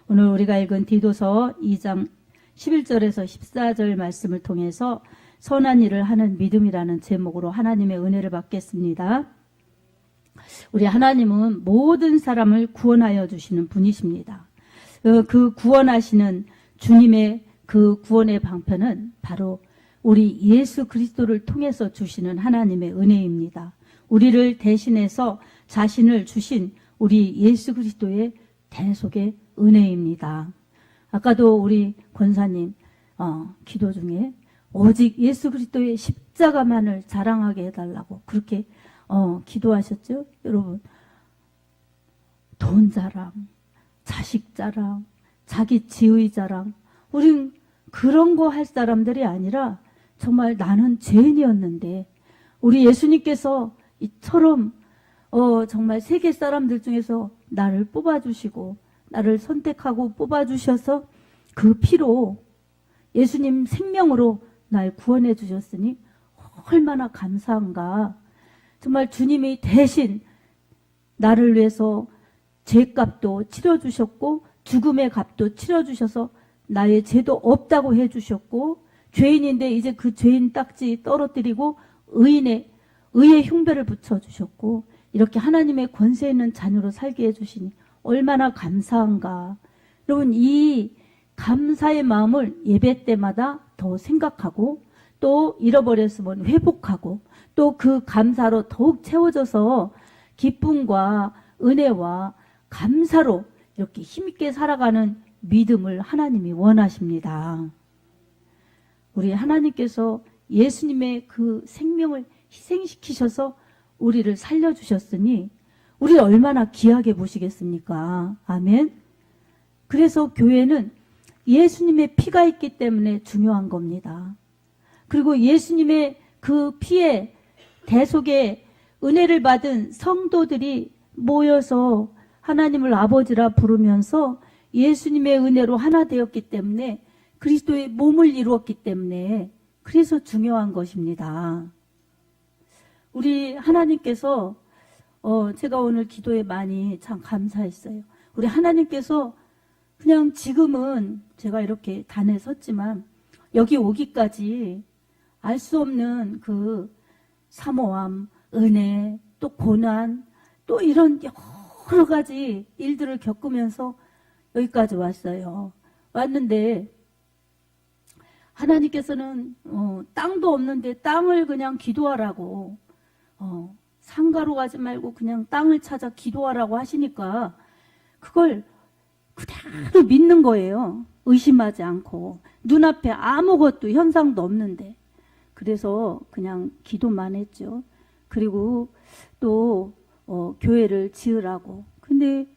오늘 우리가 읽은 디도서 2장 11절에서 14절 말씀을 통해서 선한 일을 하는 믿음이라는 제목으로 하나님의 은혜를 받겠습니다. 우리 하나님은 모든 사람을 구원하여 주시는 분이십니다. 그 구원하시는 주님의 그 구원의 방편은 바로 우리 예수 그리스도를 통해서 주시는 하나님의 은혜입니다. 우리를 대신해서 자신을 주신 우리 예수 그리스도의 대속의 은혜입니다. 아까도 우리 권사님 기도 중에 오직 예수 그리스도의 십자가만을 자랑하게 해달라고 그렇게 기도하셨죠. 여러분, 돈 자랑, 자식 자랑, 자기 지의 자랑, 우린 그런 거 할 사람들이 아니라 정말 나는 죄인이었는데 우리 예수님께서 이처럼 정말 세계 사람들 중에서 나를 뽑아주시고 나를 선택하고 뽑아주셔서 그 피로 예수님 생명으로 날 구원해 주셨으니 얼마나 감사한가. 정말 주님이 대신 나를 위해서 죄값도 치러주셨고 죽음의 값도 치러주셔서 나의 죄도 없다고 해주셨고 죄인인데 이제 그 죄인 딱지 떨어뜨리고 의의 흉배를 붙여주셨고 이렇게 하나님의 권세 있는 자녀로 살게 해주시니 얼마나 감사한가. 여러분, 이 감사의 마음을 예배 때마다 더 생각하고 또 잃어버렸으면 회복하고 또 그 감사로 더욱 채워져서 기쁨과 은혜와 감사로 이렇게 힘있게 살아가는 믿음을 하나님이 원하십니다. 우리 하나님께서 예수님의 그 생명을 희생시키셔서 우리를 살려주셨으니 우리 얼마나 귀하게 보시겠습니까? 아멘. 그래서 교회는 예수님의 피가 있기 때문에 중요한 겁니다. 그리고 예수님의 그 피에 대속의 은혜를 받은 성도들이 모여서 하나님을 아버지라 부르면서 예수님의 은혜로 하나 되었기 때문에 그리스도의 몸을 이루었기 때문에 그래서 중요한 것입니다. 우리 하나님께서 제가 오늘 기도에 많이 참 감사했어요. 우리 하나님께서 그냥 지금은 제가 이렇게 단에 섰지만 여기 오기까지 알 수 없는 그 사모함, 은혜, 또 고난, 또 이런 여러 가지 일들을 겪으면서 여기까지 왔어요. 왔는데 하나님께서는 땅도 없는데 땅을 그냥 기도하라고 상가로 가지 말고 그냥 땅을 찾아 기도하라고 하시니까 그걸 그대로 믿는 거예요. 의심하지 않고 눈앞에 아무것도 현상도 없는데 그래서 그냥 기도만 했죠. 그리고 또 교회를 지으라고. 근데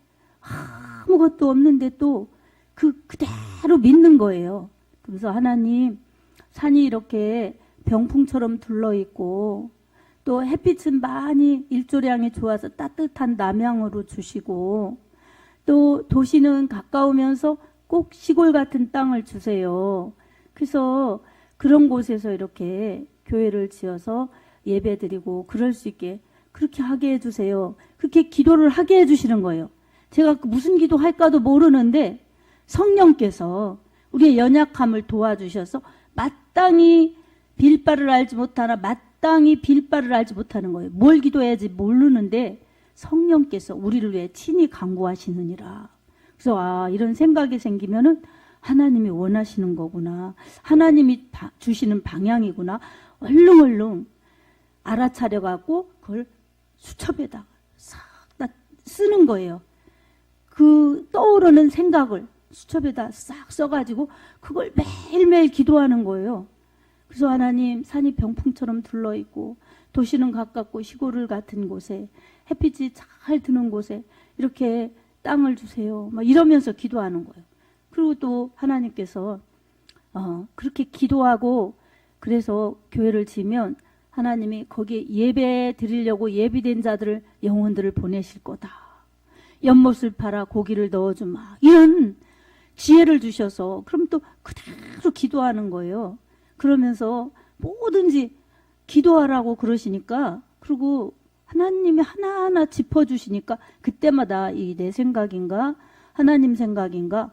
아무것도 없는데 또 그대로 믿는 거예요. 그래서 하나님, 산이 이렇게 병풍처럼 둘러있고 또 햇빛은 많이 일조량이 좋아서 따뜻한 남양으로 주시고 또 도시는 가까우면서 꼭 시골 같은 땅을 주세요. 그래서 그런 곳에서 이렇게 교회를 지어서 예배드리고 그럴 수 있게 그렇게 하게 해주세요. 그렇게 기도를 하게 해주시는 거예요. 제가 무슨 기도 할까도 모르는데 성령께서 우리의 연약함을 도와주셔서 마땅히 빌바를 알지 못하나 마땅히 빌바를 알지 못하는 거예요. 뭘 기도해야지 모르는데 성령께서 우리를 위해 친히 간구하시느니라. 그래서 이런 생각이 생기면은 하나님이 원하시는 거구나. 하나님이 주시는 방향이구나. 얼렁얼렁 알아차려갖고 그걸 수첩에다가 싹 다 쓰는 거예요. 그 떠오르는 생각을 수첩에다 싹 써가지고 그걸 매일매일 기도하는 거예요. 그래서 하나님, 산이 병풍처럼 둘러있고 도시는 가깝고 시골을 같은 곳에 햇빛이 잘 드는 곳에 이렇게 땅을 주세요. 막 이러면서 기도하는 거예요. 그리고 또 하나님께서 그렇게 기도하고 그래서 교회를 지으면 하나님이 거기에 예배 드리려고 예비된 자들을 영혼들을 보내실 거다. 연못을 팔아 고기를 넣어주마. 이런 지혜를 주셔서 그럼 또 그대로 기도하는 거예요. 그러면서 뭐든지 기도하라고 그러시니까 그리고 하나님이 하나하나 짚어주시니까 그때마다 이 내 생각인가 하나님 생각인가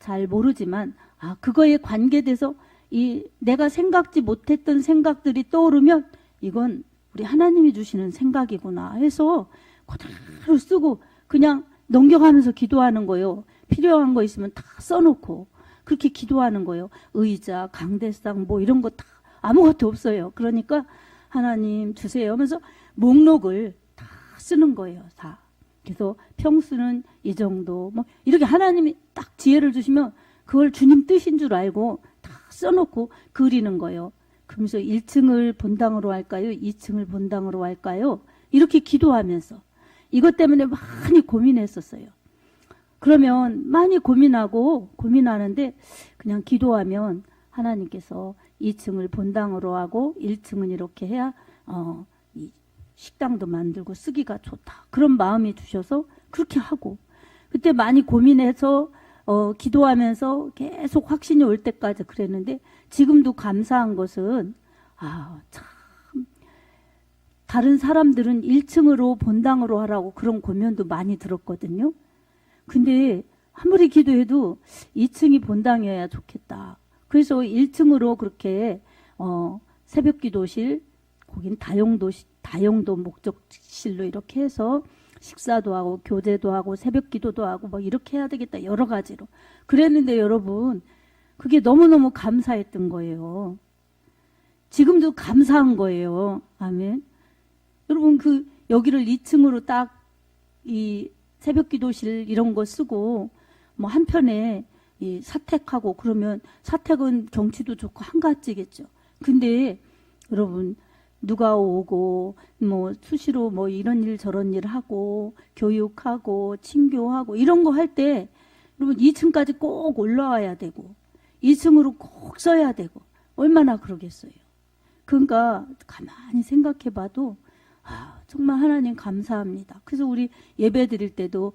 잘 모르지만 그거에 관계돼서 이 내가 생각지 못했던 생각들이 떠오르면 이건 우리 하나님이 주시는 생각이구나 해서 그대로 쓰고 그냥 넘겨가면서 기도하는 거예요. 필요한 거 있으면 다 써놓고 그렇게 기도하는 거예요. 의자, 강대상 뭐 이런 거 다 아무것도 없어요. 그러니까 하나님 주세요 하면서 목록을 다 쓰는 거예요. 다. 그래서 평수는 이 정도 뭐 이렇게 하나님이 딱 지혜를 주시면 그걸 주님 뜻인 줄 알고 다 써놓고 그리는 거예요. 그러면서 1층을 본당으로 할까요? 2층을 본당으로 할까요? 이렇게 기도하면서 이것 때문에 많이 고민했었어요. 그러면 많이 고민하는데 그냥 기도하면 하나님께서 2층을 본당으로 하고 1층은 이렇게 해야 이 식당도 만들고 쓰기가 좋다. 그런 마음이 주셔서 그렇게 하고 그때 많이 고민해서 기도하면서 계속 확신이 올 때까지 그랬는데 지금도 감사한 것은 참 다른 사람들은 1층으로 본당으로 하라고 그런 고민도 많이 들었거든요. 근데 아무리 기도해도 2층이 본당이어야 좋겠다. 그래서 1층으로 그렇게 새벽 기도실, 거긴 다용도 목적실로 이렇게 해서 식사도 하고 교제도 하고 새벽 기도도 하고 뭐 이렇게 해야 되겠다. 여러 가지로. 그랬는데 여러분 그게 너무너무 감사했던 거예요. 지금도 감사한 거예요. 아멘. 여러분 여기를 2층으로 딱 이 새벽 기도실 이런 거 쓰고 뭐 한편에 이 사택하고 그러면 사택은 경치도 좋고 한가지겠죠. 근데 여러분 누가 오고 뭐 수시로 뭐 이런 일 저런 일 하고 교육하고 친교하고 이런 거 할 때 여러분 2층까지 꼭 올라와야 되고 2층으로 꼭 써야 되고 얼마나 그러겠어요. 그러니까 가만히 생각해 봐도 정말 하나님 감사합니다. 그래서 우리 예배 드릴 때도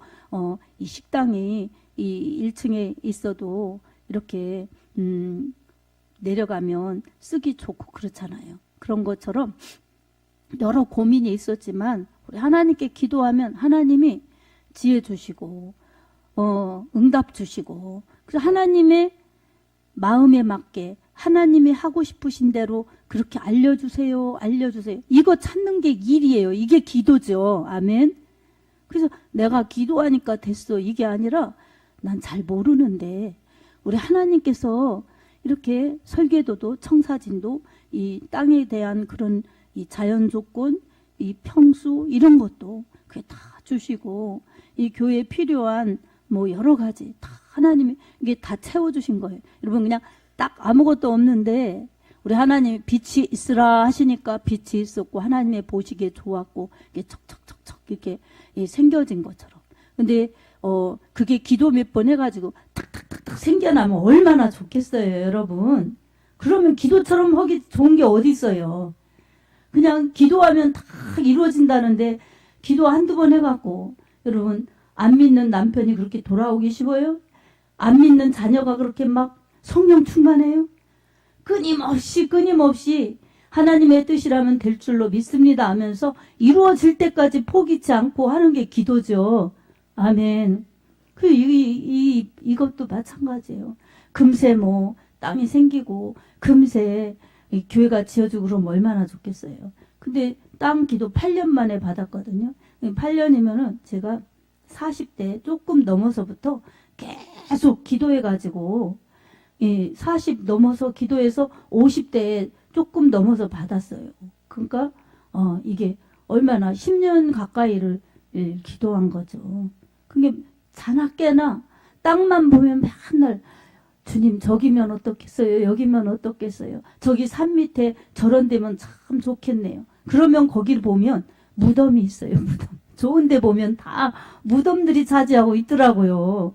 이 식당이 이 1층에 있어도 이렇게 내려가면 쓰기 좋고 그렇잖아요. 그런 것처럼 여러 고민이 있었지만 우리 하나님께 기도하면 하나님이 지혜 주시고 응답 주시고 그래서 하나님의 마음에 맞게 하나님이 하고 싶으신 대로 그렇게 알려주세요. 이거 찾는 게 일이에요. 이게 기도죠. 아멘. 그래서 내가 기도하니까 됐어. 이게 아니라 난 잘 모르는데 우리 하나님께서 이렇게 설계도도 청사진도 이 땅에 대한 그런 이 자연 조건, 이 평수 이런 것도 그게 다 주시고 이 교회에 필요한 뭐 여러 가지 다 하나님이 이게 다 채워주신 거예요. 여러분 그냥 딱 아무것도 없는데 우리 하나님이 빛이 있으라 하시니까 빛이 있었고 하나님의 보시기에 좋았고 이게 척척척척 이렇게 생겨진 것처럼. 근데 그게 기도 몇 번 해가지고 탁탁탁탁 생겨나면 얼마나 좋겠어요, 여러분. 그러면 기도처럼 하기 좋은 게 어디 있어요. 그냥 기도하면 다 이루어진다는데 기도 한두 번 해갖고 여러분 안 믿는 남편이 그렇게 돌아오기 쉬워요? 안 믿는 자녀가 그렇게 막 성령 충만해요? 끊임없이 하나님의 뜻이라면 될 줄로 믿습니다 하면서 이루어질 때까지 포기치 않고 하는 게 기도죠. 아멘. 이것도 마찬가지예요. 금세 뭐 땅이 생기고 금세 이 교회가 지어지고 그러면 얼마나 좋겠어요. 근데 땅 기도 8년 만에 받았거든요. 8년이면은 제가 40대 조금 넘어서부터 계속 기도해가지고 40 넘어서 기도해서 50대에 조금 넘어서 받았어요. 그러니까 이게 얼마나 10년 가까이를 기도한 거죠. 그게 자나깨나 땅만 보면 맨날 주님 저기면 어떻겠어요? 여기면 어떻겠어요? 저기 산 밑에 저런 데면 참 좋겠네요. 그러면 거기를 보면 무덤이 있어요. 무덤. 좋은 데 보면 다 무덤들이 차지하고 있더라고요.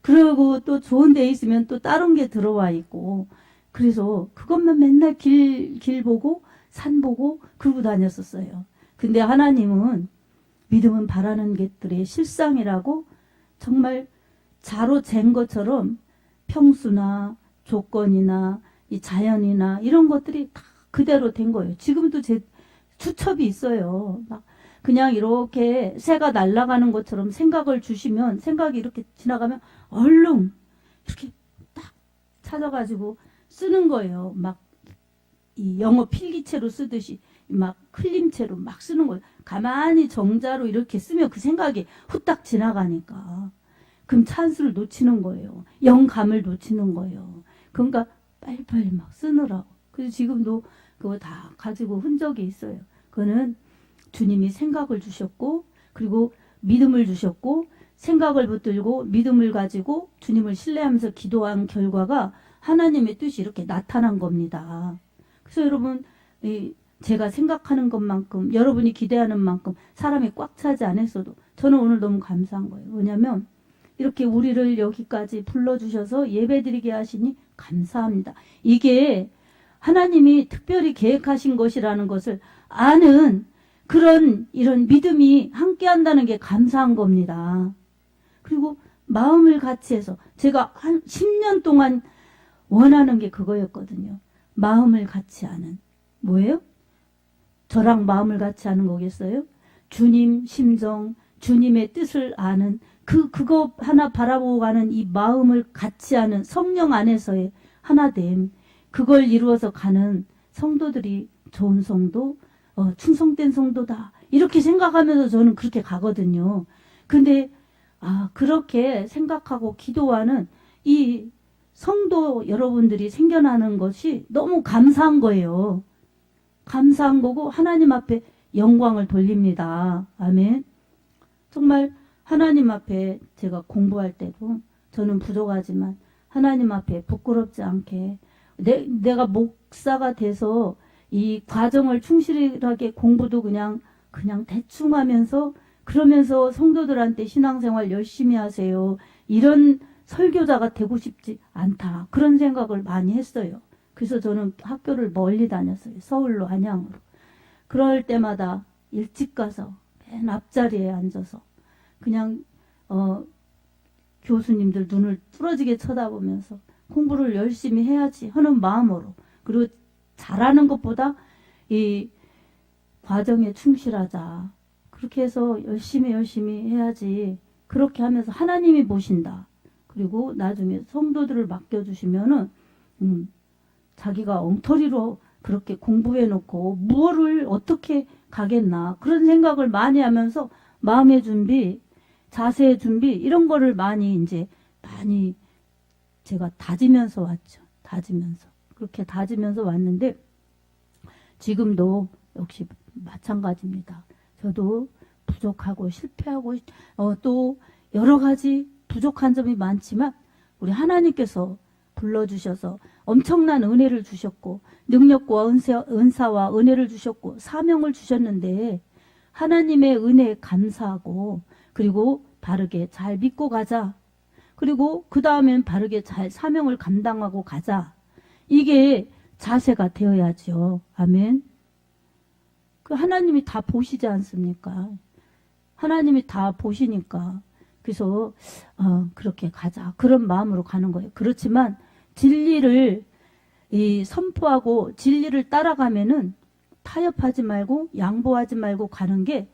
그리고 또 좋은 데 있으면 또 다른 게 들어와 있고 그래서 그것만 맨날 길 보고 산 보고 그러고 다녔었어요. 근데 하나님은 믿음은 바라는 것들의 실상이라고 정말 자로 잰 것처럼 평수나 조건이나 이 자연이나 이런 것들이 다 그대로 된 거예요. 지금도 제 추첩이 있어요. 막 그냥 이렇게 새가 날아가는 것처럼 생각을 주시면 생각이 이렇게 지나가면 얼른 이렇게 딱 찾아가지고 쓰는 거예요. 막 이 영어 필기체로 쓰듯이 막 클림체로 막 쓰는 거예요. 가만히 정자로 이렇게 쓰면 그 생각이 후딱 지나가니까. 그럼 찬스를 놓치는 거예요. 영감을 놓치는 거예요. 그러니까 빨리빨리 막 쓰느라고. 그래서 지금도 그거 다 가지고 흔적이 있어요. 그거는 주님이 생각을 주셨고, 그리고 믿음을 주셨고, 생각을 붙들고 믿음을 가지고 주님을 신뢰하면서 기도한 결과가 하나님의 뜻이 이렇게 나타난 겁니다. 그래서 여러분, 제가 생각하는 것만큼, 여러분이 기대하는 만큼 사람이 꽉 차지 않았어도 저는 오늘 너무 감사한 거예요. 왜냐하면 이렇게 우리를 여기까지 불러주셔서 예배드리게 하시니 감사합니다. 이게 하나님이 특별히 계획하신 것이라는 것을 아는 이런 믿음이 함께 한다는 게 감사한 겁니다. 그리고 마음을 같이 해서 제가 한 10년 동안 원하는 게 그거였거든요. 마음을 같이 하는. 뭐예요? 저랑 마음을 같이 하는 거겠어요? 주님 심정, 주님의 뜻을 아는 그거 하나 바라보고 가는 이 마음을 같이 하는 성령 안에서의 하나됨. 그걸 이루어서 가는 성도들이 좋은 성도, 충성된 성도다. 이렇게 생각하면서 저는 그렇게 가거든요. 근데 그렇게 생각하고 기도하는 이 성도 여러분들이 생겨나는 것이 너무 감사한 거예요. 감사한 거고 하나님 앞에 영광을 돌립니다. 아멘. 정말 하나님 앞에 제가 공부할 때도 저는 부족하지만 하나님 앞에 부끄럽지 않게 내가 목사가 돼서 이 과정을 충실하게 공부도 그냥 대충 하면서 그러면서 성도들한테 신앙생활 열심히 하세요. 이런 설교자가 되고 싶지 않다. 그런 생각을 많이 했어요. 그래서 저는 학교를 멀리 다녔어요. 서울로 안양으로. 그럴 때마다 일찍 가서 맨 앞자리에 앉아서 그냥 교수님들 눈을 뚫어지게 쳐다보면서 공부를 열심히 해야지 하는 마음으로, 그리고 잘하는 것보다 이 과정에 충실하자. 그렇게 해서 열심히 해야지. 그렇게 하면서 하나님이 보신다. 그리고 나중에 성도들을 맡겨주시면은 자기가 엉터리로 그렇게 공부해놓고 무엇을 어떻게 가겠나 그런 생각을 많이 하면서 마음의 준비, 자세의 준비 이런 거를 많이 제가 다지면서 왔죠. 그렇게 다지면서 왔는데 지금도 역시 마찬가지입니다. 저도 부족하고 실패하고 또 여러 가지 부족한 점이 많지만 우리 하나님께서 불러주셔서 엄청난 은혜를 주셨고 능력과 은사와 은혜를 주셨고 사명을 주셨는데 하나님의 은혜에 감사하고 그리고 바르게 잘 믿고 가자. 그리고 그 다음엔 바르게 잘 사명을 감당하고 가자. 이게 자세가 되어야죠. 아멘. 그 하나님이 다 보시지 않습니까? 하나님이 다 보시니까 그래서 그렇게 가자. 그런 마음으로 가는 거예요. 그렇지만 진리를 선포하고 진리를 따라가면은 타협하지 말고 양보하지 말고 가는 게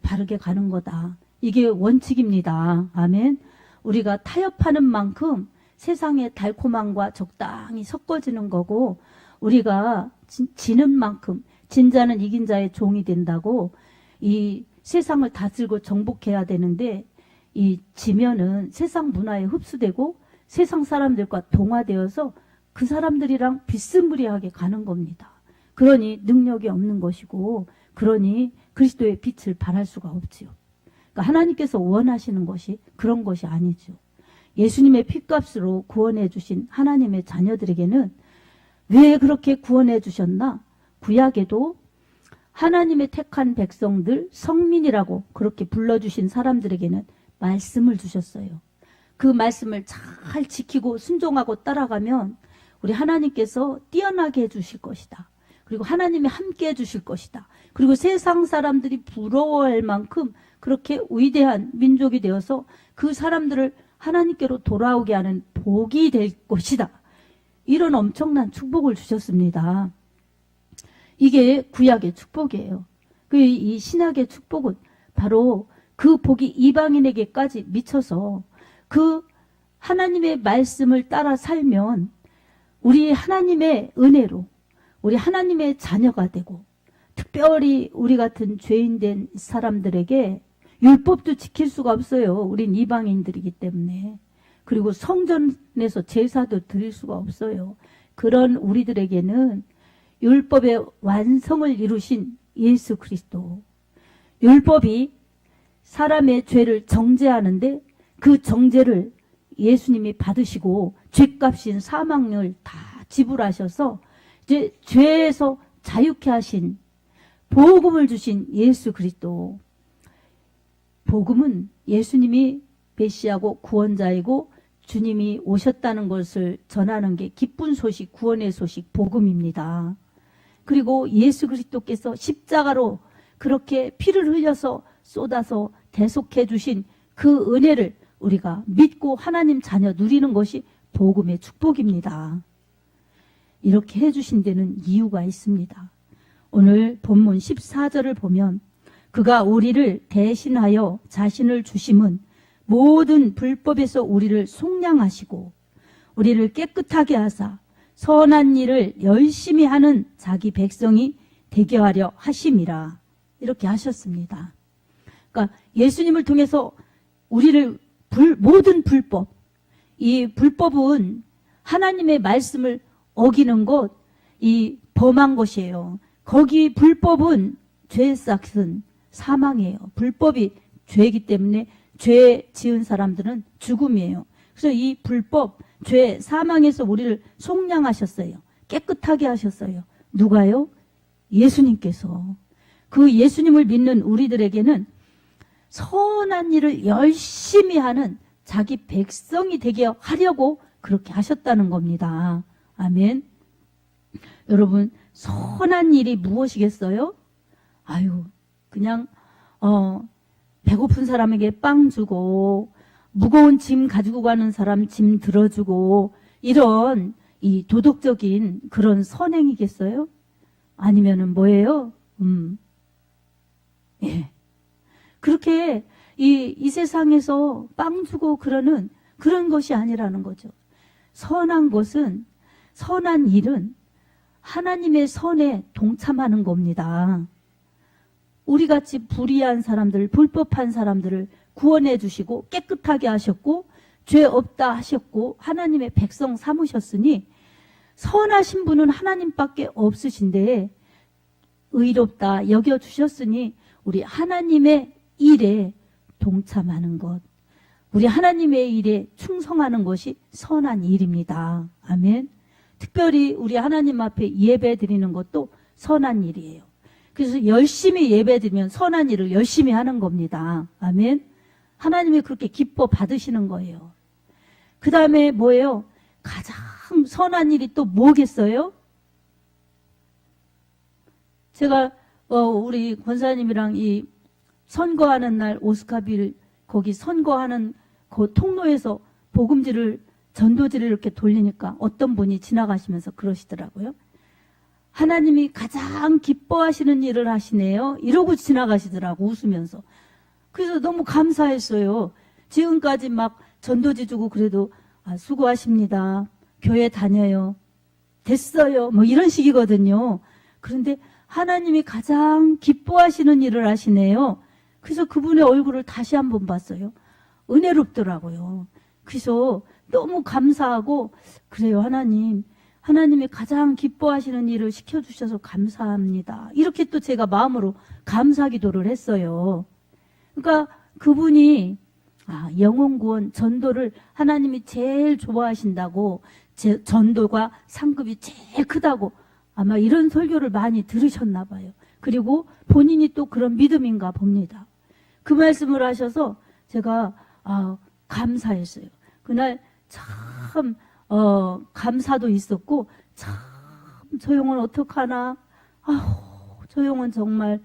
바르게 가는 거다. 이게 원칙입니다. 아멘. 우리가 타협하는 만큼 세상의 달콤함과 적당히 섞어지는 거고 우리가 지는 만큼 진자는 이긴 자의 종이 된다고 이 세상을 다스리고 정복해야 되는데 이 지면은 세상 문화에 흡수되고 세상 사람들과 동화되어서 그 사람들이랑 비스무리하게 가는 겁니다. 그러니 능력이 없는 것이고 그러니 그리스도의 빛을 발할 수가 없지요. 그러니까 하나님께서 원하시는 것이 그런 것이 아니죠. 예수님의 핏값으로 구원해 주신 하나님의 자녀들에게는 왜 그렇게 구원해 주셨나? 구약에도 하나님의 택한 백성들 성민이라고 그렇게 불러주신 사람들에게는 말씀을 주셨어요. 그 말씀을 잘 지키고 순종하고 따라가면 우리 하나님께서 뛰어나게 해주실 것이다. 그리고 하나님이 함께 해주실 것이다. 그리고 세상 사람들이 부러워할 만큼 그렇게 위대한 민족이 되어서 그 사람들을 하나님께로 돌아오게 하는 복이 될 것이다. 이런 엄청난 축복을 주셨습니다. 이게 구약의 축복이에요. 이 신약의 축복은 바로 그 복이 이방인에게까지 미쳐서 그 하나님의 말씀을 따라 살면 우리 하나님의 은혜로 우리 하나님의 자녀가 되고, 특별히 우리 같은 죄인된 사람들에게 율법도 지킬 수가 없어요. 우린 이방인들이기 때문에. 그리고 성전에서 제사도 드릴 수가 없어요. 그런 우리들에게는 율법의 완성을 이루신 예수 그리스도, 율법이 사람의 죄를 정죄하는데 그 정죄를 예수님이 받으시고 죄값인 사망을 다 지불하셔서 이제 죄에서 자유케 하신, 복음을 주신 예수 그리스도. 복음은 예수님이 메시아고 구원자이고 주님이 오셨다는 것을 전하는 게 기쁜 소식, 구원의 소식, 복음입니다. 그리고 예수 그리스도께서 십자가로 그렇게 피를 흘려서 쏟아서 대속해 주신 그 은혜를 우리가 믿고 하나님 자녀 누리는 것이 복음의 축복입니다. 이렇게 해주신 데는 이유가 있습니다. 오늘 본문 14절을 보면 그가 우리를 대신하여 자신을 주심은 모든 불법에서 우리를 속량하시고 우리를 깨끗하게 하사 선한 일을 열심히 하는 자기 백성이 되게 하려 하심이라. 이렇게 하셨습니다. 그러니까 예수님을 통해서 우리를 모든 불법, 이 불법은 하나님의 말씀을 어기는 것, 이 범한 것이에요. 거기 불법은 죄의 싹은 사망이에요. 불법이 죄이기 때문에 죄 지은 사람들은 죽음이에요. 그래서 이 불법, 죄, 사망에서 우리를 속량하셨어요. 깨끗하게 하셨어요. 누가요? 예수님께서. 그 예수님을 믿는 우리들에게는 선한 일을 열심히 하는 자기 백성이 되게 하려고 그렇게 하셨다는 겁니다. 아멘. 여러분, 선한 일이 무엇이겠어요? 아유, 그냥 배고픈 사람에게 빵 주고 무거운 짐 가지고 가는 사람 짐 들어주고 이런 이 도덕적인 그런 선행이겠어요? 아니면은 뭐예요? 예. 그렇게 이 세상에서 빵 주고 그러는 그런 것이 아니라는 거죠. 선한 것은, 선한 일은 하나님의 선에 동참하는 겁니다. 우리같이 불의한 사람들, 불법한 사람들을 구원해 주시고 깨끗하게 하셨고 죄 없다 하셨고 하나님의 백성 삼으셨으니 선하신 분은 하나님밖에 없으신데 의롭다 여겨주셨으니 우리 하나님의 일에 동참하는 것, 우리 하나님의 일에 충성하는 것이 선한 일입니다. 아멘. 특별히 우리 하나님 앞에 예배 드리는 것도 선한 일이에요. 그래서 열심히 예배 드리면 선한 일을 열심히 하는 겁니다. 아멘. 하나님이 그렇게 기뻐 받으시는 거예요. 그 다음에 뭐예요? 가장 선한 일이 또 뭐겠어요? 제가 우리 권사님이랑 이 선거하는 날 오스카빌 거기 선거하는 그 통로에서 복음지를 전도지를 이렇게 돌리니까 어떤 분이 지나가시면서 그러시더라고요. 하나님이 가장 기뻐하시는 일을 하시네요. 이러고 지나가시더라고, 웃으면서. 그래서 너무 감사했어요. 지금까지 막 전도지 주고 그래도 수고하십니다. 교회 다녀요. 됐어요. 뭐 이런 식이거든요. 그런데 하나님이 가장 기뻐하시는 일을 하시네요. 그래서 그분의 얼굴을 다시 한번 봤어요. 은혜롭더라고요. 그래서 너무 감사하고, 그래요, 하나님이 가장 기뻐하시는 일을 시켜주셔서 감사합니다. 이렇게 또 제가 마음으로 감사 기도를 했어요. 그러니까 그분이 영혼구원, 전도를 하나님이 제일 좋아하신다고, 전도가 상급이 제일 크다고 아마 이런 설교를 많이 들으셨나 봐요. 그리고 본인이 또 그런 믿음인가 봅니다. 그 말씀을 하셔서 제가 감사했어요. 그날 참 감사도 있었고, 참 저 영혼 어떡하나, 저 영혼 정말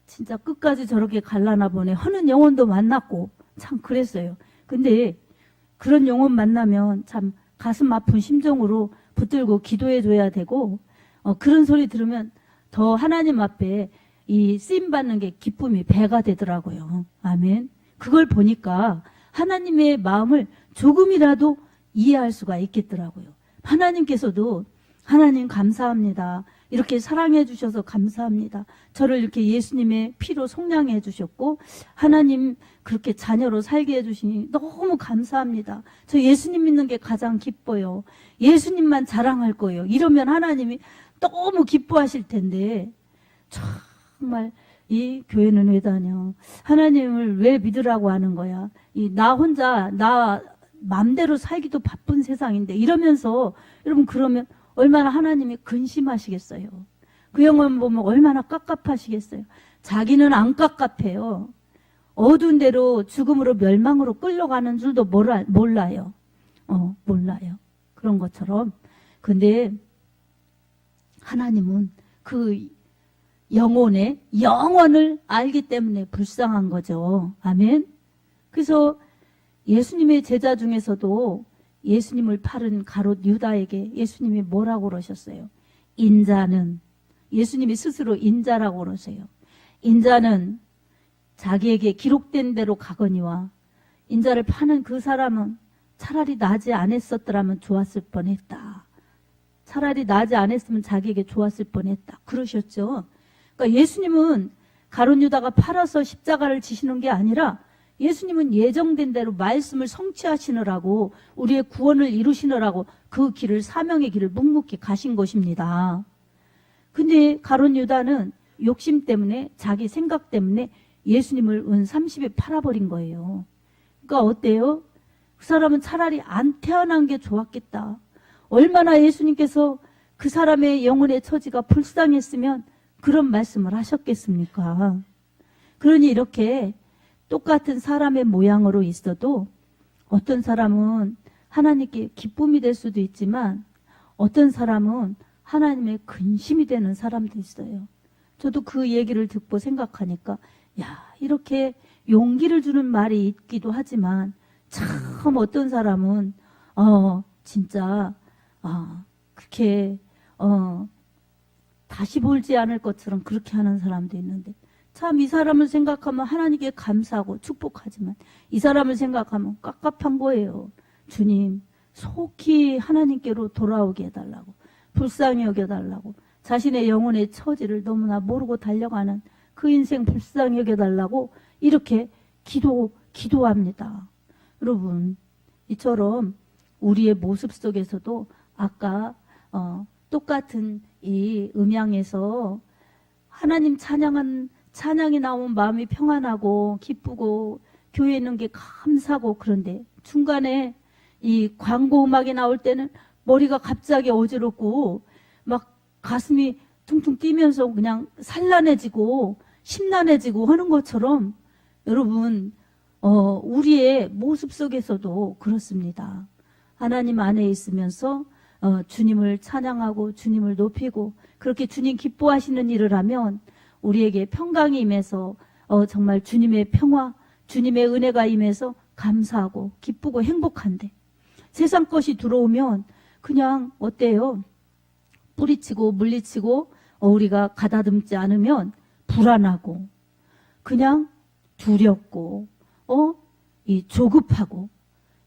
진짜 끝까지 저렇게 갈라나 보네 하는 영혼도 만났고 참 그랬어요. 근데 그런 영혼 만나면 참 가슴 아픈 심정으로 붙들고 기도해 줘야 되고, 그런 소리 들으면 더 하나님 앞에 이 쓰임 받는 게 기쁨이 배가 되더라고요. 아멘. 그걸 보니까 하나님의 마음을 조금이라도 이해할 수가 있겠더라고요. 하나님께서도 하나님 감사합니다. 이렇게 사랑해 주셔서 감사합니다. 저를 이렇게 예수님의 피로 속량해 주셨고 하나님 그렇게 자녀로 살게 해주시니 너무 감사합니다. 저 예수님 믿는 게 가장 기뻐요. 예수님만 자랑할 거예요. 이러면 하나님이 너무 기뻐하실 텐데 정말 이 교회는 왜 다녀? 하나님을 왜 믿으라고 하는 거야? 나 혼자 나 맘대로 살기도 바쁜 세상인데 이러면서 여러분 그러면 얼마나 하나님이 근심하시겠어요. 그 영혼 보면 얼마나 깝깝하시겠어요. 자기는 안 깝깝해요. 어두운 데로 죽음으로 멸망으로 끌려가는 줄도 몰라요. 몰라요. 그런 것처럼. 근데 하나님은 그 영혼의 영원을 알기 때문에 불쌍한 거죠. 아멘. 그래서 예수님의 제자 중에서도 예수님을 팔은 가롯 유다에게 예수님이 뭐라고 그러셨어요? 인자는, 예수님이 스스로 인자라고 그러세요. 인자는 자기에게 기록된 대로 가거니와 인자를 파는 그 사람은 차라리 나지 않았었더라면 좋았을 뻔했다. 차라리 나지 않았으면 자기에게 좋았을 뻔했다. 그러셨죠. 그러니까 예수님은 가룟 유다가 팔아서 십자가를 지시는 게 아니라 예수님은 예정된 대로 말씀을 성취하시느라고 우리의 구원을 이루시느라고 그 길을 사명의 길을 묵묵히 가신 것입니다. 근데 가룟 유다는 욕심 때문에 자기 생각 때문에 예수님을 은 30에 팔아버린 거예요. 그러니까 어때요? 그 사람은 차라리 안 태어난 게 좋았겠다. 얼마나 예수님께서 그 사람의 영혼의 처지가 불쌍했으면 그런 말씀을 하셨겠습니까? 그러니 이렇게 똑같은 사람의 모양으로 있어도 어떤 사람은 하나님께 기쁨이 될 수도 있지만 어떤 사람은 하나님의 근심이 되는 사람도 있어요. 저도 그 얘기를 듣고 생각하니까 야, 이렇게 용기를 주는 말이 있기도 하지만 참 어떤 사람은 진짜 그렇게 다시 볼지 않을 것처럼 그렇게 하는 사람도 있는데 참 이 사람을 생각하면 하나님께 감사하고 축복하지만 이 사람을 생각하면 깝깝한 거예요. 주님 속히 하나님께로 돌아오게 해달라고, 불쌍히 여겨달라고, 자신의 영혼의 처지를 너무나 모르고 달려가는 그 인생 불쌍히 여겨달라고 이렇게 기도합니다. 여러분 이처럼 우리의 모습 속에서도 아까 똑같은 이 음양에서 하나님 찬양이 나오면 마음이 평안하고 기쁘고 교회에 있는 게 감사하고 그런데 중간에 이 광고 음악이 나올 때는 머리가 갑자기 어지럽고 막 가슴이 퉁퉁 뛰면서 그냥 산란해지고 심란해지고 하는 것처럼 여러분 우리의 모습 속에서도 그렇습니다. 하나님 안에 있으면서 주님을 찬양하고 주님을 높이고 그렇게 주님 기뻐하시는 일을 하면 우리에게 평강이 임해서 정말 주님의 평화, 주님의 은혜가 임해서 감사하고 기쁘고 행복한데 세상 것이 들어오면 그냥 어때요? 뿌리치고 물리치고 우리가 가다듬지 않으면 불안하고 그냥 두렵고 이 조급하고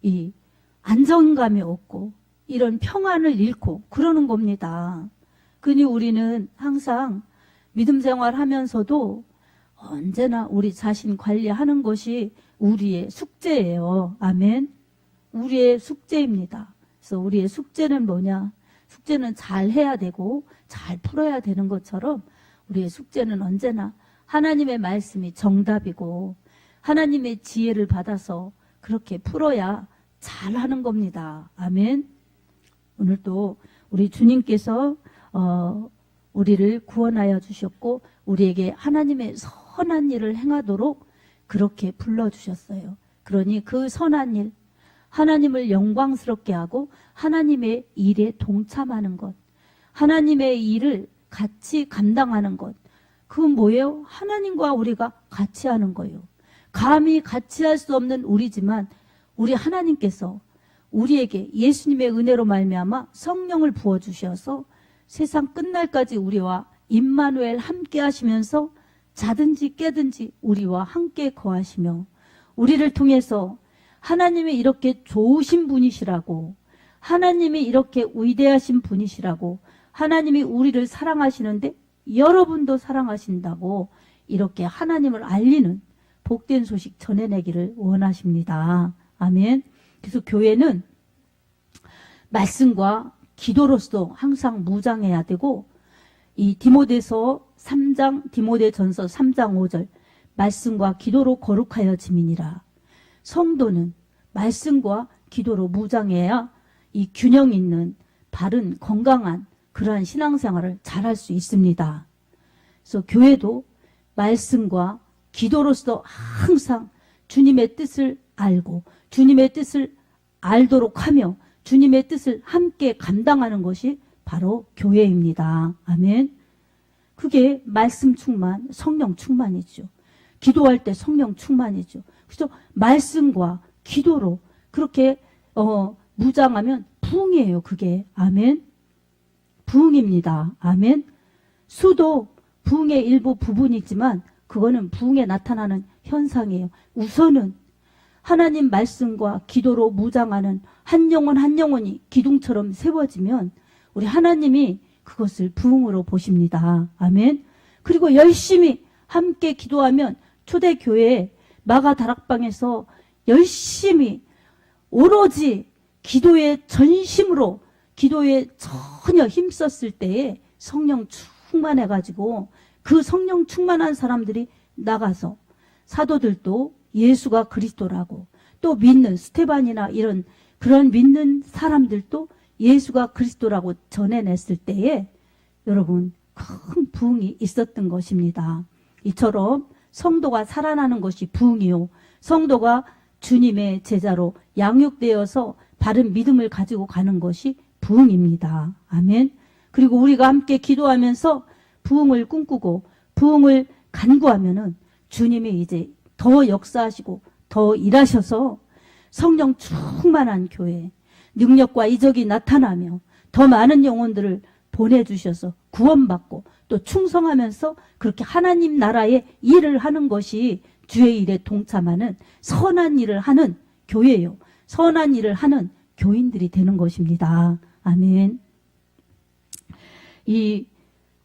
이 안정감이 없고 이런 평안을 잃고 그러는 겁니다. 그니 우리는 항상 믿음 생활하면서도 언제나 우리 자신 관리하는 것이 우리의 숙제예요. 아멘. 우리의 숙제입니다. 그래서 우리의 숙제는 뭐냐? 숙제는 잘 해야 되고 잘 풀어야 되는 것처럼 우리의 숙제는 언제나 하나님의 말씀이 정답이고 하나님의 지혜를 받아서 그렇게 풀어야 잘하는 겁니다. 아멘. 오늘도 우리 주님께서 우리를 구원하여 주셨고 우리에게 하나님의 선한 일을 행하도록 그렇게 불러주셨어요. 그러니 그 선한 일, 하나님을 영광스럽게 하고 하나님의 일에 동참하는 것, 하나님의 일을 같이 감당하는 것, 그건 뭐예요? 하나님과 우리가 같이 하는 거예요. 감히 같이 할 수 없는 우리지만 우리 하나님께서 우리에게 예수님의 은혜로 말미암아 성령을 부어주셔서 세상 끝날까지 우리와 임마누엘 함께 하시면서 자든지 깨든지 우리와 함께 거하시며 우리를 통해서 하나님이 이렇게 좋으신 분이시라고, 하나님이 이렇게 위대하신 분이시라고, 하나님이 우리를 사랑하시는데 여러분도 사랑하신다고 이렇게 하나님을 알리는 복된 소식 전해내기를 원하십니다. 아멘. 그래서 교회는 말씀과 기도로서 항상 무장해야 되고, 이 디모데전서 3장 5절 말씀과 기도로 거룩하여 지민이라. 성도는 말씀과 기도로 무장해야 이 균형 있는 바른 건강한 그러한 신앙생활을 잘할 수 있습니다. 그래서 교회도 말씀과 기도로서 항상 주님의 뜻을 알고 주님의 뜻을 알도록 하며 주님의 뜻을 함께 감당하는 것이 바로 교회입니다. 아멘. 그게 말씀 충만, 성령 충만이죠. 기도할 때 성령 충만이죠. 그래서 말씀과 기도로 그렇게 무장하면 부흥이에요. 그게. 아멘. 부흥입니다. 아멘. 수도 부흥의 일부 부분이지만 그거는 부흥에 나타나는 현상이에요. 우선은 하나님 말씀과 기도로 무장하는 한 영혼 한 영혼이 기둥처럼 세워지면 우리 하나님이 그것을 부흥으로 보십니다. 아멘. 그리고 열심히 함께 기도하면 초대교회 마가다락방에서 열심히 오로지 기도의 전심으로 기도에 전혀 힘썼을 때에 성령 충만해가지고 그 성령 충만한 사람들이 나가서 사도들도 예수가 그리스도라고, 또 믿는 스테반이나 이런 그런 믿는 사람들도 예수가 그리스도라고 전해냈을 때에 여러분 큰 부흥이 있었던 것입니다. 이처럼 성도가 살아나는 것이 부흥이요, 성도가 주님의 제자로 양육되어서 바른 믿음을 가지고 가는 것이 부흥입니다. 아멘. 그리고 우리가 함께 기도하면서 부흥을 꿈꾸고 부흥을 간구하면은 주님이 이제 더 역사하시고 더 일하셔서 성령 충만한 교회, 능력과 이적이 나타나며 더 많은 영혼들을 보내주셔서 구원받고 또 충성하면서 그렇게 하나님 나라의 일을 하는 것이 주의 일에 동참하는 선한 일을 하는 교회요, 선한 일을 하는 교인들이 되는 것입니다. 아멘.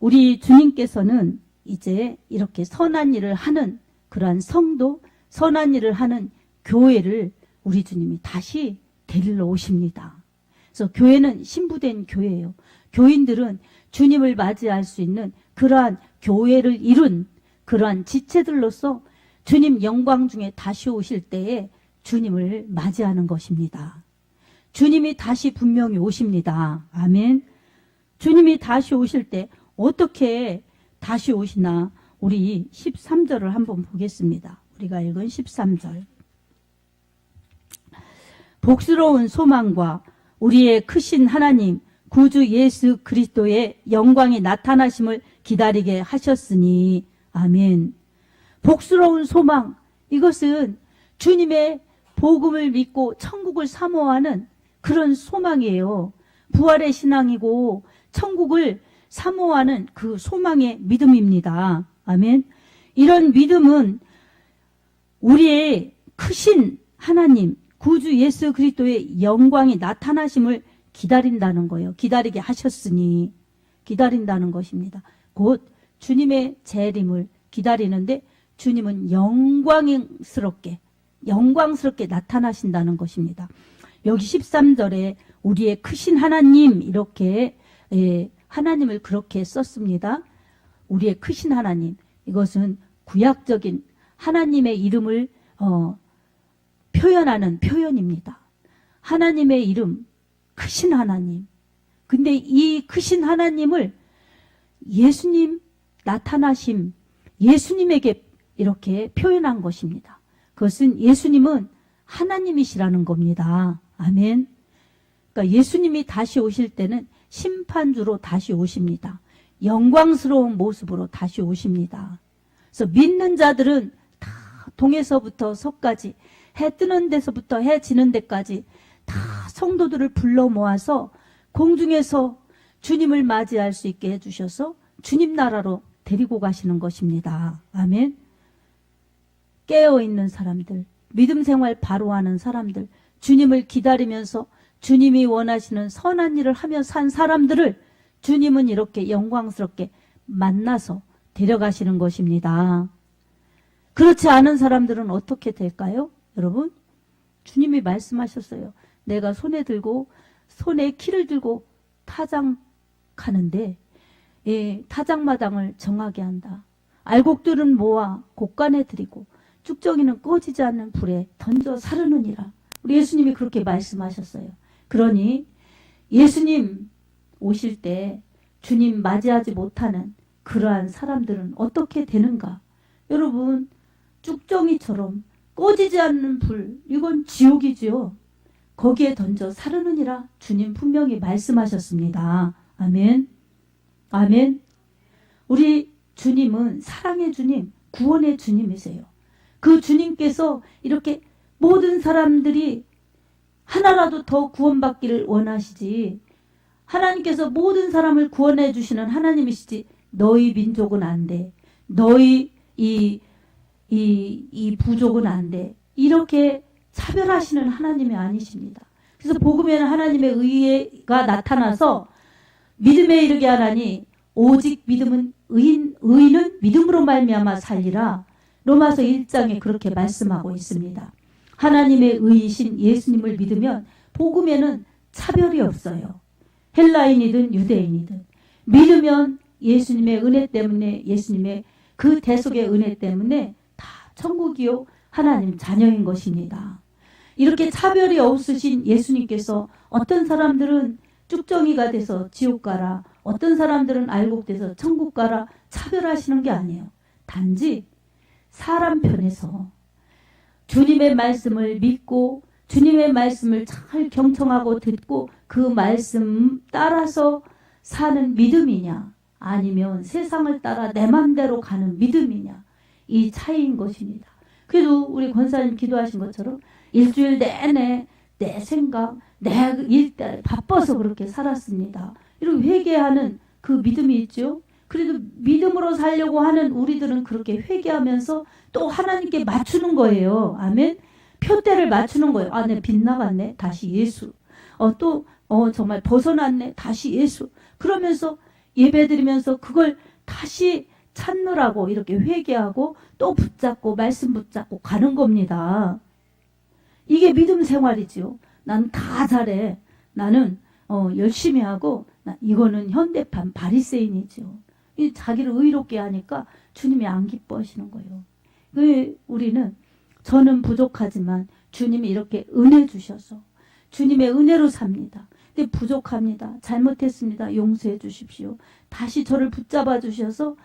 우리 주님께서는 이제 이렇게 선한 일을 하는 그러한 성도, 선한 일을 하는 교회를 우리 주님이 다시 데리러 오십니다. 그래서 교회는 신부된 교회예요. 교인들은 주님을 맞이할 수 있는 그러한 교회를 이룬 그러한 지체들로서 주님 영광 중에 다시 오실 때에 주님을 맞이하는 것입니다. 주님이 다시 분명히 오십니다. 아멘. 주님이 다시 오실 때 어떻게 다시 오시나 우리 13절을 한번 보겠습니다. 우리가 읽은 13절. 복스러운 소망과 우리의 크신 하나님 구주 예수 그리스도의 영광이 나타나심을 기다리게 하셨으니. 아멘. 복스러운 소망, 이것은 주님의 복음을 믿고 천국을 사모하는 그런 소망이에요. 부활의 신앙이고 천국을 사모하는 그 소망의 믿음입니다. 아멘. 이런 믿음은 우리의 크신 하나님 구주 예수 그리스도의 영광이 나타나심을 기다린다는 거예요. 기다리게 하셨으니, 기다린다는 것입니다. 곧 주님의 재림을 기다리는데 주님은 영광스럽게 나타나신다는 것입니다. 여기 13절에 우리의 크신 하나님, 이렇게 하나님을 그렇게 썼습니다. 우리의 크신 하나님, 이것은 구약적인 하나님의 이름을 표현하는 표현입니다. 하나님의 이름, 크신 하나님. 근데 이 크신 하나님을 예수님 나타나심, 예수님에게 이렇게 표현한 것입니다. 그것은 예수님은 하나님이시라는 겁니다. 아멘. 그러니까 예수님이 다시 오실 때는 심판주로 다시 오십니다. 영광스러운 모습으로 다시 오십니다. 그래서 믿는 자들은 다 동에서부터 서까지, 해 뜨는 데서부터 해 지는 데까지 다 성도들을 불러 모아서 공중에서 주님을 맞이할 수 있게 해주셔서 주님 나라로 데리고 가시는 것입니다. 아멘. 깨어있는 사람들, 믿음 생활 바로 하는 사람들, 주님을 기다리면서 주님이 원하시는 선한 일을 하며 산 사람들을 주님은 이렇게 영광스럽게 만나서 데려가시는 것입니다. 그렇지 않은 사람들은 어떻게 될까요? 여러분, 주님이 말씀하셨어요. 내가 손에 키를 들고 타장 가는데 타작마당을 정하게 한다. 알곡들은 모아 곡간에 들이고 쭉정이는 꺼지지 않는 불에 던져 사르느니라. 우리 예수님이 그렇게 말씀하셨어요. 그러니 예수님 오실 때 주님 맞이하지 못하는 그러한 사람들은 어떻게 되는가? 여러분, 쭉정이처럼 꺼지지 않는 불, 이건 지옥이지요. 거기에 던져 사르느니라 주님 분명히 말씀하셨습니다. 아멘. 아멘. 우리 주님은 사랑의 주님, 구원의 주님이세요. 그 주님께서 이렇게 모든 사람들이 하나라도 더 구원받기를 원하시지, 하나님께서 모든 사람을 구원해 주시는 하나님이시지, 너희 민족은 안 돼, 너희 이 부족은 안 돼, 이렇게 차별하시는 하나님이 아니십니다. 그래서 복음에는 하나님의 의가 나타나서 믿음에 이르게 하나니 오직 믿음은 의인은 믿음으로 말미암아 살리라. 로마서 1장에 그렇게 말씀하고 있습니다. 하나님의 의이신 예수님을 믿으면 복음에는 차별이 없어요. 헬라인이든 유대인이든 믿으면 예수님의 은혜 때문에, 예수님의 그 대속의 은혜 때문에 다 천국이요 하나님 자녀인 것입니다. 이렇게 차별이 없으신 예수님께서 어떤 사람들은 쭉정이가 돼서 지옥 가라, 어떤 사람들은 알곡돼서 천국 가라 차별하시는 게 아니에요. 단지 사람 편에서 주님의 말씀을 믿고 주님의 말씀을 잘 경청하고 듣고 그 말씀 따라서 사는 믿음이냐, 아니면 세상을 따라 내 맘대로 가는 믿음이냐, 이 차이인 것입니다. 그래도 우리 권사님 기도하신 것처럼 일주일 내내 내 생각, 내 일대 바빠서 그렇게 살았습니다. 이렇게 회개하는 그 믿음이 있죠. 그래도 믿음으로 살려고 하는 우리들은 그렇게 회개하면서 또 하나님께 맞추는 거예요. 아멘. 표대를 맞추는 거예요. 아, 내 빗나갔네. 다시 예수. 정말 벗어났네. 다시 예수. 그러면서 예배드리면서 그걸 다시 찾느라고 이렇게 회개하고 또 붙잡고 말씀 붙잡고 가는 겁니다. 이게 믿음 생활이지요. 난 다 잘해. 나는 열심히 하고, 이거는 현대판 바리새인이죠. 자기를 의롭게 하니까 주님이 안 기뻐하시는 거예요. 우리는 저는 부족하지만 주님이 이렇게 은혜 주셔서 주님의 은혜로 삽니다. 근데 부족합니다. 잘못했습니다. 용서해 주십시오. 다시 저를 붙잡아 주셔서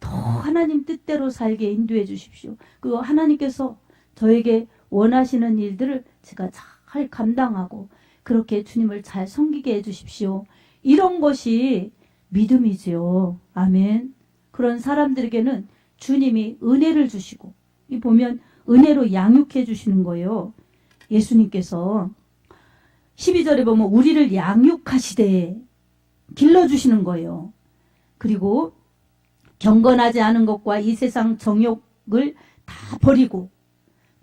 더 하나님 뜻대로 살게 인도해 주십시오. 그리고 하나님께서 저에게 원하시는 일들을 제가 잘 감당하고 그렇게 주님을 잘 섬기게 해 주십시오. 이런 것이 믿음이지요. 아멘. 그런 사람들에게는 주님이 은혜를 주시고, 이 보면 은혜로 양육해 주시는 거예요. 예수님께서 12절에 보면 우리를 양육하시되 길러주시는 거예요. 그리고 경건하지 않은 것과 이 세상 정욕을 다 버리고,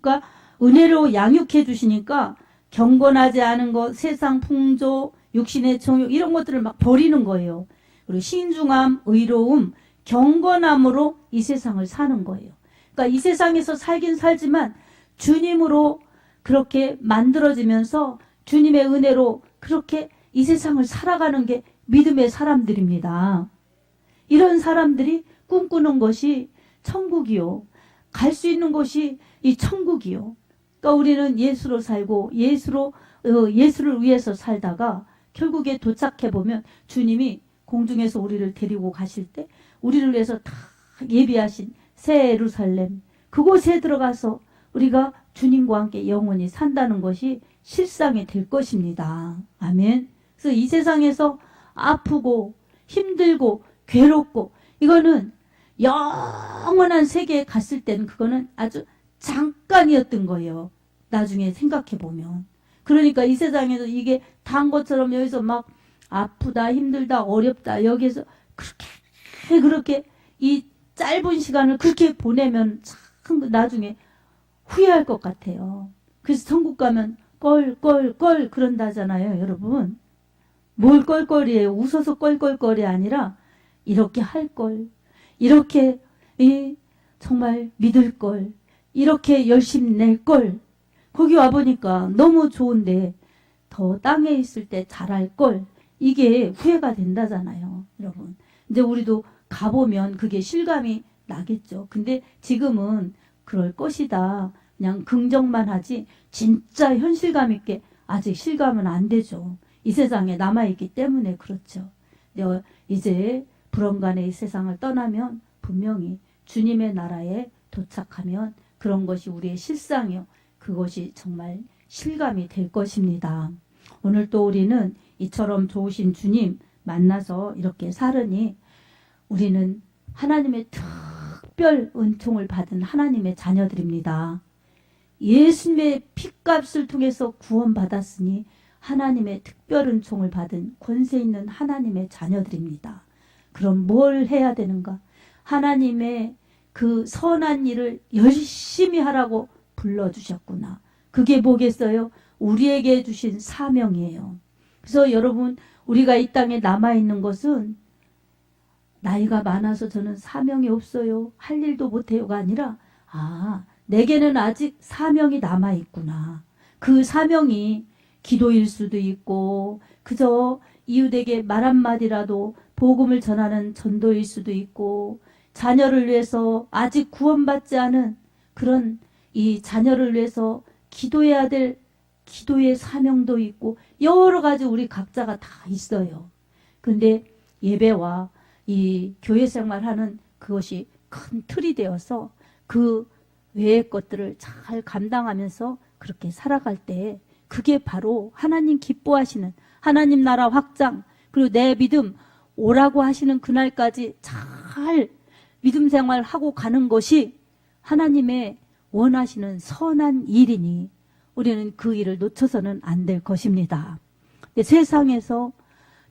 그러니까 은혜로 양육해 주시니까 경건하지 않은 것, 세상 풍조, 육신의 정욕 이런 것들을 막 버리는 거예요. 그리고 신중함, 의로움, 경건함으로 이 세상을 사는 거예요. 그러니까 이 세상에서 살긴 살지만 주님으로 그렇게 만들어지면서 주님의 은혜로 그렇게 이 세상을 살아가는 게 믿음의 사람들입니다. 이런 사람들이 꿈꾸는 것이 천국이요. 갈 수 있는 곳이 이 천국이요. 그러니까 우리는 예수로 살고 예수를 위해서 살다가 결국에 도착해보면 주님이 공중에서 우리를 데리고 가실 때 우리를 위해서 다 예비하신 새 예루살렘, 그곳에 들어가서 우리가 주님과 함께 영원히 산다는 것이 실상이 될 것입니다. 아멘. 그래서 이 세상에서 아프고 힘들고 괴롭고 이거는 영원한 세계에 갔을 때는 그거는 아주 잠깐이었던 거예요. 나중에 생각해 보면. 그러니까 이 세상에서 이게 단 것처럼 여기서 막 아프다, 힘들다, 어렵다, 여기서 그렇게 이 짧은 시간을 그렇게 보내면 참 나중에 후회할 것 같아요. 그래서 천국 가면 껄껄껄 그런다잖아요, 여러분. 뭘 껄껄이에요? 웃어서 껄껄껄이 아니라 이렇게 할 걸, 이렇게 정말 믿을 걸, 이렇게 열심히 낼 걸. 거기 와보니까 너무 좋은데 더 땅에 있을 때 잘할 걸. 이게 후회가 된다잖아요, 여러분. 이제 우리도 가보면 그게 실감이 나겠죠. 근데 지금은 그럴 것이다. 그냥 긍정만 하지 진짜 현실감 있게 아직 실감은 안 되죠. 이 세상에 남아있기 때문에 그렇죠. 이제 불언간의 이 세상을 떠나면 분명히 주님의 나라에 도착하면 그런 것이 우리의 실상이요. 그것이 정말 실감이 될 것입니다. 오늘 또 우리는 이처럼 좋으신 주님 만나서 이렇게 살으니 우리는 하나님의 특별 은총을 받은 하나님의 자녀들입니다. 예수님의 핏값을 통해서 구원받았으니 하나님의 특별 은총을 받은 권세 있는 하나님의 자녀들입니다. 그럼 뭘 해야 되는가? 하나님의 그 선한 일을 열심히 하라고 불러주셨구나. 그게 뭐겠어요? 우리에게 주신 사명이에요. 그래서 여러분, 우리가 이 땅에 남아있는 것은 나이가 많아서 저는 사명이 없어요, 할 일도 못해요가 아니라 내게는 아직 사명이 남아있구나. 그 사명이 기도일 수도 있고 그저 이웃에게 말 한마디라도 복음을 전하는 전도일 수도 있고 자녀를 위해서 아직 구원받지 않은 그런 이 자녀를 위해서 기도해야 될 기도의 사명도 있고 여러 가지 우리 각자가 다 있어요. 그런데 예배와 이 교회 생활하는 그것이 큰 틀이 되어서 그 외의 것들을 잘 감당하면서 그렇게 살아갈 때 그게 바로 하나님 기뻐하시는 하나님 나라 확장, 그리고 내 믿음 오라고 하시는 그날까지 잘 믿음 생활하고 가는 것이 하나님의 원하시는 선한 일이니 우리는 그 일을 놓쳐서는 안 될 것입니다. 세상에서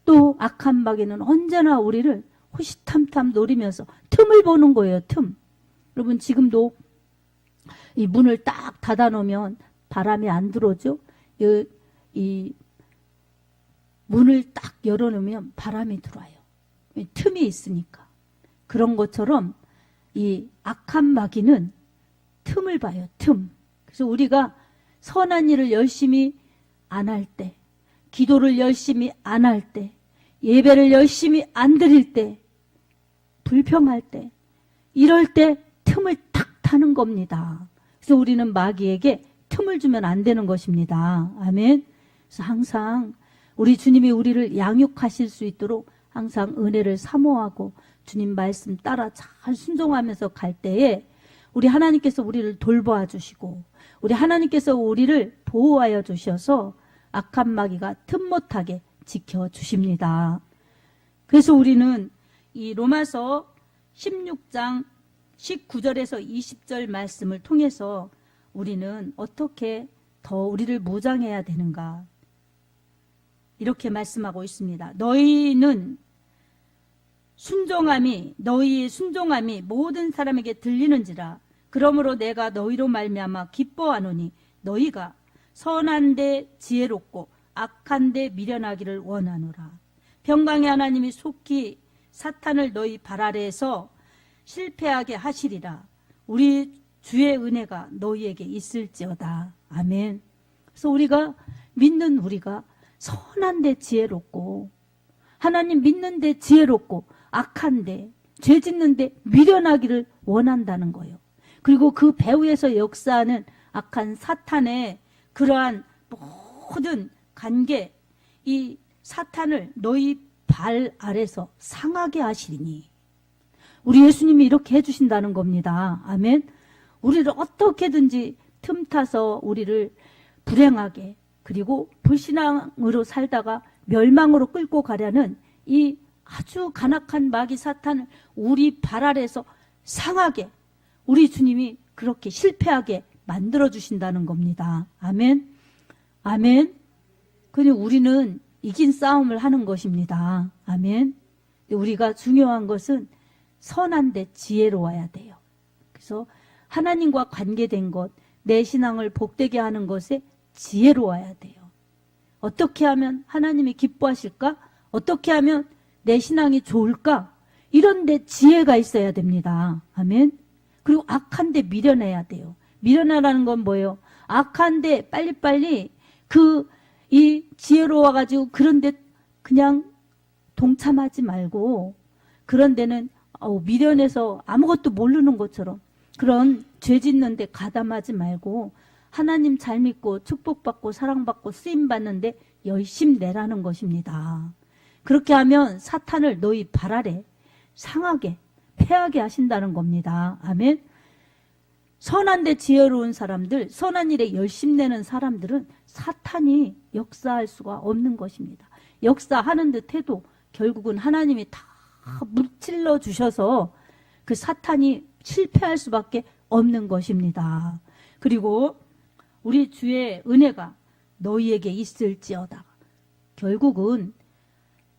또 악한 마귀는 언제나 우리를 호시탐탐 노리면서 틈을 보는 거예요. 틈. 여러분, 지금도 이 문을 딱 닫아 놓으면 바람이 안 들어오죠. 이 문을 딱 열어 놓으면 바람이 들어와요. 틈이 있으니까. 그런 것처럼 이 악한 마귀는 틈을 봐요. 틈. 그래서 우리가 선한 일을 열심히 안 할 때, 기도를 열심히 안 할 때, 예배를 열심히 안 드릴 때, 불평할 때, 이럴 때 틈을 탁 타는 겁니다. 그래서 우리는 마귀에게 틈을 주면 안 되는 것입니다. 아멘. 그래서 항상 우리 주님이 우리를 양육하실 수 있도록 항상 은혜를 사모하고 주님 말씀 따라 잘 순종하면서 갈 때에 우리 하나님께서 우리를 돌보아 주시고 우리 하나님께서 우리를 보호하여 주셔서 악한 마귀가 틈 못하게 지켜주십니다. 그래서 우리는 이 로마서 16장 19절에서 20절 말씀을 통해서 우리는 어떻게 더 우리를 무장해야 되는가 이렇게 말씀하고 있습니다. 너희의 순종함이 모든 사람에게 들리는지라. 그러므로 내가 너희로 말미암아 기뻐하노니 너희가 선한데 지혜롭고 악한데 미련하기를 원하노라. 평강의 하나님이 속히 사탄을 너희 발 아래에서 실패하게 하시리라. 우리 주의 은혜가 너희에게 있을지어다. 아멘. 그래서 우리가 믿는 우리가 선한데 지혜롭고 하나님 믿는데 지혜롭고 악한데 죄 짓는데 미련하기를 원한다는 거예요. 그리고 그 배후에서 역사하는 악한 사탄의 그러한 모든 관계, 이 사탄을 너희 발 아래서 상하게 하시리니 우리 예수님이 이렇게 해주신다는 겁니다. 아멘. 우리를 어떻게든지 틈타서 우리를 불행하게 그리고 불신앙으로 살다가 멸망으로 끌고 가려는 이 아주 간악한 마귀 사탄을 우리 발 아래서 상하게 우리 주님이 그렇게 실패하게 만들어주신다는 겁니다. 아멘. 아멘. 그런데 우리는 이긴 싸움을 하는 것입니다. 아멘. 우리가 중요한 것은 선한데 지혜로워야 돼요. 그래서 하나님과 관계된 것, 내 신앙을 복되게 하는 것에 지혜로워야 돼요. 어떻게 하면 하나님이 기뻐하실까? 어떻게 하면 내 신앙이 좋을까? 이런 데 지혜가 있어야 됩니다. 아멘. 그리고 악한 데 미련해야 돼요. 미련하라는 건 뭐예요? 악한 데 빨리빨리 이 지혜로워가지고 그런 데 그냥 동참하지 말고, 그런 데는 미련해서 아무것도 모르는 것처럼 그런 죄 짓는 데 가담하지 말고 하나님 잘 믿고 축복받고 사랑받고 쓰임받는데 열심 내라는 것입니다. 그렇게 하면 사탄을 너희 발 아래 상하게 패하게 하신다는 겁니다. 아멘. 선한데 지혜로운 사람들, 선한 일에 열심 내는 사람들은 사탄이 역사할 수가 없는 것입니다. 역사하는 듯 해도 결국은 하나님이 다 무찔러 주셔서 그 사탄이 실패할 수밖에 없는 것입니다. 그리고 우리 주의 은혜가 너희에게 있을지어다. 결국은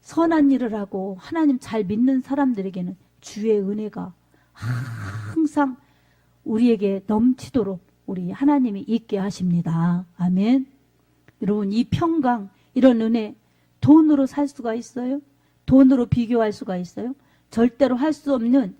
선한 일을 하고 하나님 잘 믿는 사람들에게는 주의 은혜가 항상 우리에게 넘치도록 우리 하나님이 있게 하십니다. 아멘. 여러분, 이 평강, 이런 은혜 돈으로 살 수가 있어요? 돈으로 비교할 수가 있어요? 절대로 할 수 없는,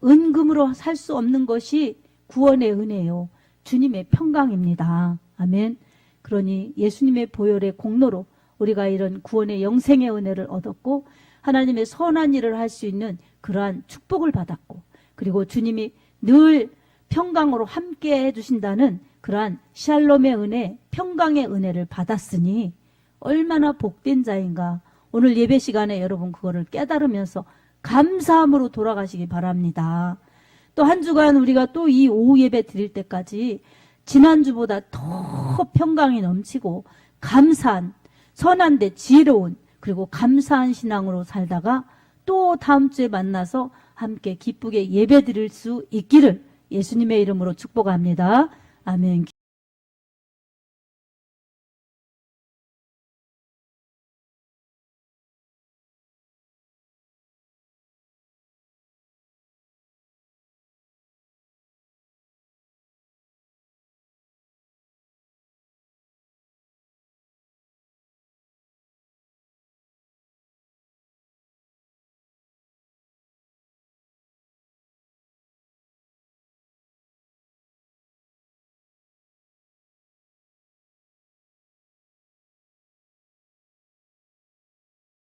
은금으로 살 수 없는 것이 구원의 은혜요, 주님의 평강입니다. 아멘. 그러니 예수님의 보혈의 공로로 우리가 이런 구원의 영생의 은혜를 얻었고 하나님의 선한 일을 할 수 있는 그러한 축복을 받았고, 그리고 주님이 늘 평강으로 함께 해주신다는 그러한 샬롬의 은혜, 평강의 은혜를 받았으니 얼마나 복된 자인가. 오늘 예배 시간에 여러분 그거를 깨달으면서 감사함으로 돌아가시기 바랍니다. 또 한 주간 우리가 또 이 오후 예배 드릴 때까지 지난주보다 더 평강이 넘치고 감사한, 선한데 지혜로운, 그리고 감사한 신앙으로 살다가 또 다음 주에 만나서 함께 기쁘게 예배 드릴 수 있기를 예수님의 이름으로 축복합니다. 아멘.